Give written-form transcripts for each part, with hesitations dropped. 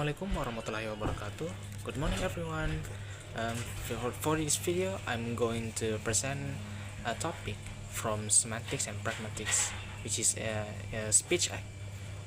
Assalamualaikum warahmatullahi wabarakatuh. Good morning everyone. For this video, I'm going to present a topic from Semantics and Pragmatics, which is a speech act,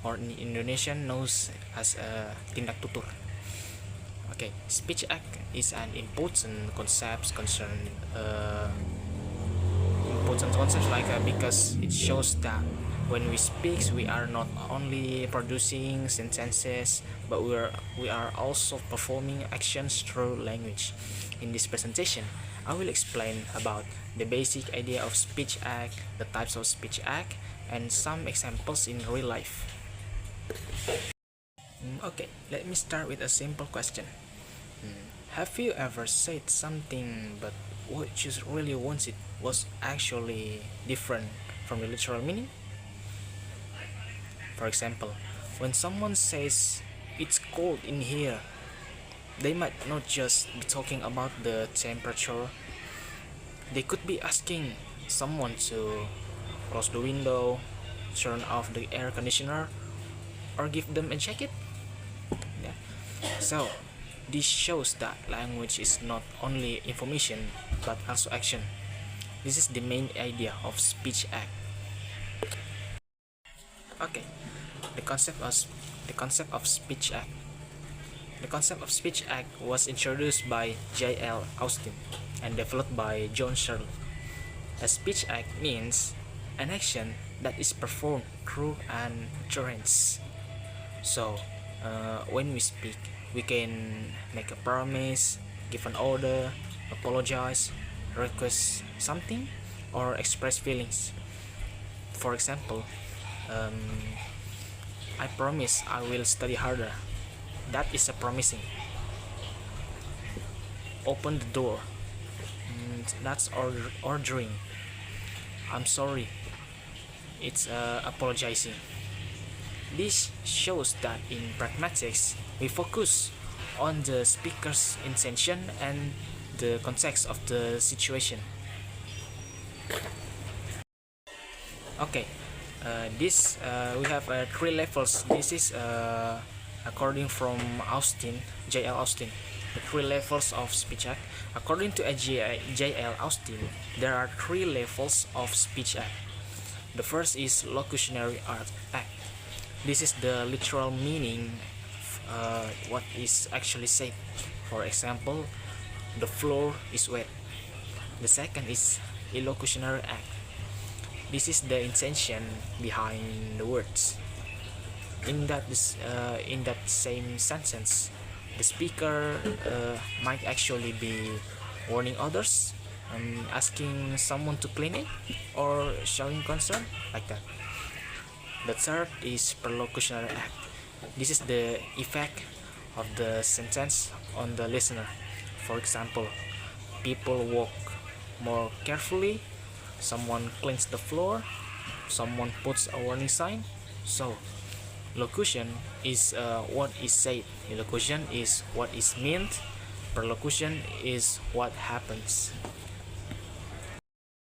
or in Indonesian known as a tindak tutur. Okay, speech act is an important concept because it shows that when we speak, we are not only producing sentences, but we are also performing actions through language. In this presentation, I will explain about the basic idea of speech act, the types of speech act, and some examples in real life. Okay, let me start with a simple question. Have you ever said something but what you really wanted was actually different from the literal meaning? For example, when someone says it's cold in here, they might not just be talking about the temperature. They could be asking someone to close the window, turn off the air conditioner, or give them a jacket. Yeah. So, this shows that language is not only information but also action. This is the main idea of speech act. Okay, the concept of speech act. The concept of speech act was introduced by J.L. Austin and developed by John Searle. A speech act means an action that is performed through an utterance. So, when we speak, we can make a promise, give an order, apologize, request something, or express feelings. For example, I promise I will study harder. That is a promising. Open the door. That's ordering. I'm sorry. It's apologizing. This shows that in pragmatics, we focus on the speaker's intention and the context of the situation. Okay, we have three levels. This is according from J.L. Austin, the three levels of speech act. According to J.L. Austin, there are three levels of speech act. The first is locutionary act. This is the literal meaning what is actually said. For example, the floor is wet. The second is illocutionary act. This is the intention behind the words. In that same sentence, the speaker might actually be warning others, asking someone to clean it, or showing concern, like that. The third is perlocutionary act. This is the effect of the sentence on the listener. For example, people walk more carefully, someone cleans the floor, someone puts a warning sign. So, locution is what is said, illocution is what is meant, perlocution is what happens.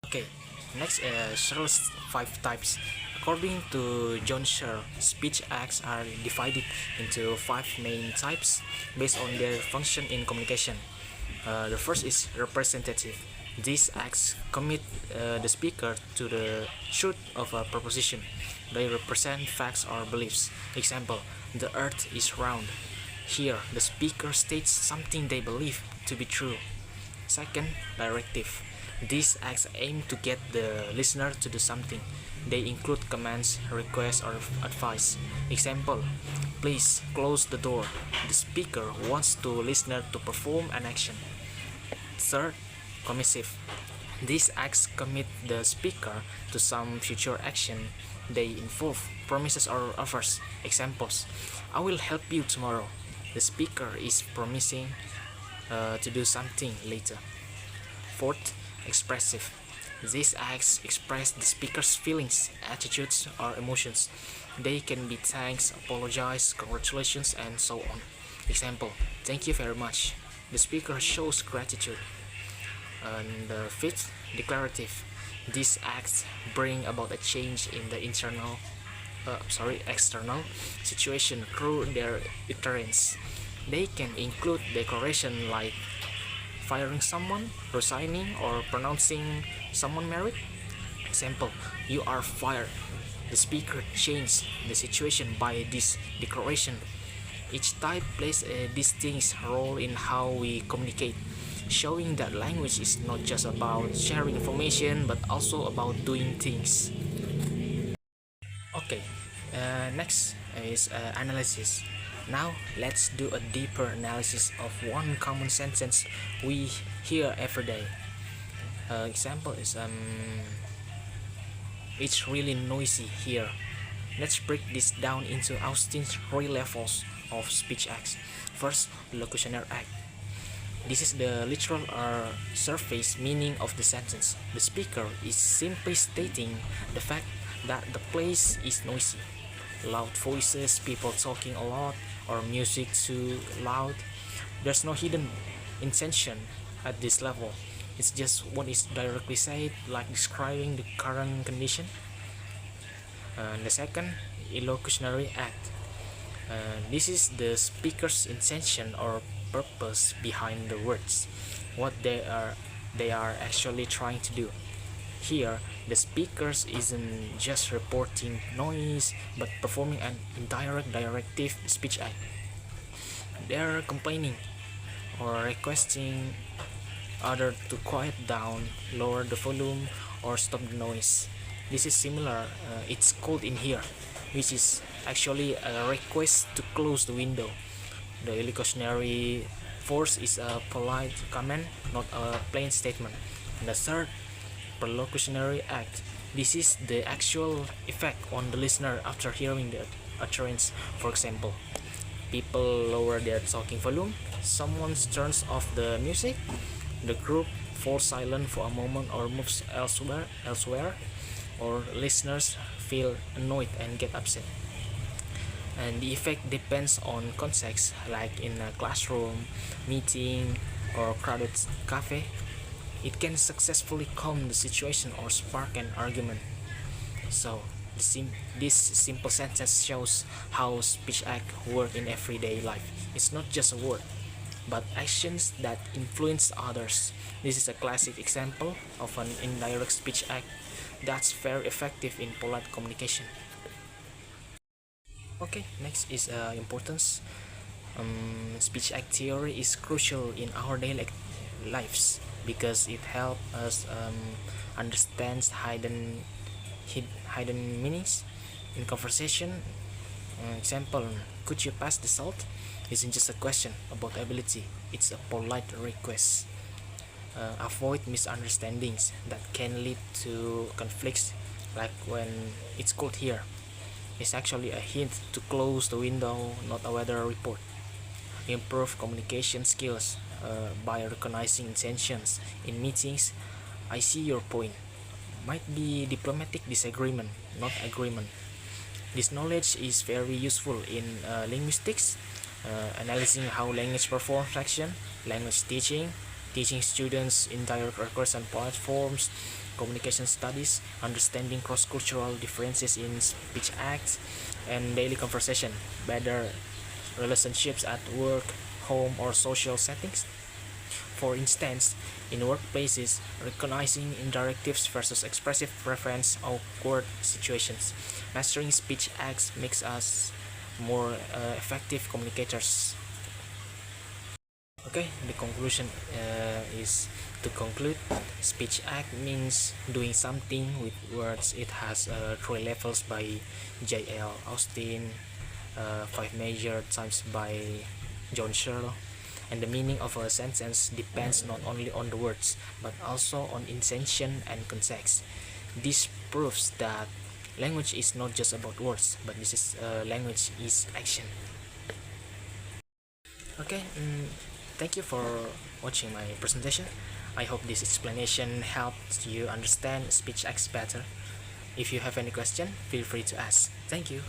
Okay, next, Searle's 5 types. According to John Searle, speech acts are divided into 5 main types based on their function in communication. The first is representative. These acts commit the speaker to the truth of a proposition. They represent facts or beliefs. Example, the earth is round. Here, the speaker states something they believe to be true. Second, directive. These acts aim to get the listener to do something. They include commands, requests, or advice. Example, please close the door. The speaker wants the listener to perform an action. Third, commissive. These acts commit the speaker to some future action. They involve promises or offers. Examples, I will help you tomorrow. The speaker is promising to do something later. Fourth, expressive. These acts express the speaker's feelings, attitudes, or emotions. They can be thanks, apologize, congratulations, and so on. Example, thank you very much. The speaker shows gratitude. And the fifth, declarative. These acts bring about a change in the internal external situation through their utterance. They can include declaration like firing someone, resigning, or pronouncing someone married. Example, you are fired. The speaker changed the situation by this declaration. Each type plays a distinct role in how we communicate, showing that language is not just about sharing information but also about doing things. Okay, next is analysis. Now let's do a deeper analysis of one common sentence we hear every day. Example is it's really noisy here. Let's break this down into Austin's 3 levels of speech acts. First, locutioner act. This is the literal or surface meaning of the sentence. The speaker is simply stating the fact that the place is noisy. Loud voices, people talking a lot, or music too loud. There's no hidden intention at this level. It's just what is directly said, like describing the current condition. The second, illocutionary act. This is the speaker's intention or purpose behind the words, what they are actually trying to do. Here, the speakers isn't just reporting noise, but performing an indirect directive speech act. They're complaining or requesting others to quiet down, lower the volume, or stop the noise. This is similar, it's called in here, which is actually a request to close the window. The illocutionary force is a polite command, not a plain statement. And the third, perlocutionary act. This is the actual effect on the listener after hearing the utterance. For example, people lower their talking volume, someone turns off the music, the group falls silent for a moment or moves elsewhere, or listeners feel annoyed and get upset. And the effect depends on context, like in a classroom, meeting, or crowded cafe. It can successfully calm the situation or spark an argument. So, this simple sentence shows how speech acts work in everyday life. It's not just a word, but actions that influence others. This is a classic example of an indirect speech act that's very effective in polite communication. Okay, next is importance. Speech act theory is crucial in our daily lives because it helps us understand hidden meanings in conversation. Example, could you pass the salt? Isn't just a question about ability, it's a polite request. Avoid misunderstandings that can lead to conflicts, like when it's cold here. It's actually a hint to close the window, not a weather report. Improve communication skills by recognizing intentions in meetings. I see your point. Might be diplomatic disagreement, not agreement. This knowledge is very useful in linguistics, analyzing how language performs action, language teaching, teaching students indirect records and platforms, communication studies, understanding cross-cultural differences in speech acts, and daily conversation, better relationships at work, home, or social settings. For instance, in workplaces, recognizing indirectives versus expressive preference awkward situations. Mastering speech acts makes us more effective communicators. Okay, the conclusion is to conclude, speech act means doing something with words. It has 3 levels by J.L. Austin, 5 major types by John Searle, and the meaning of a sentence depends not only on the words but also on intention and context. This proves that language is not just about words, but language is action. Okay, thank you for watching my presentation. I hope this explanation helped you understand speech acts better. If you have any question, feel free to ask. Thank you.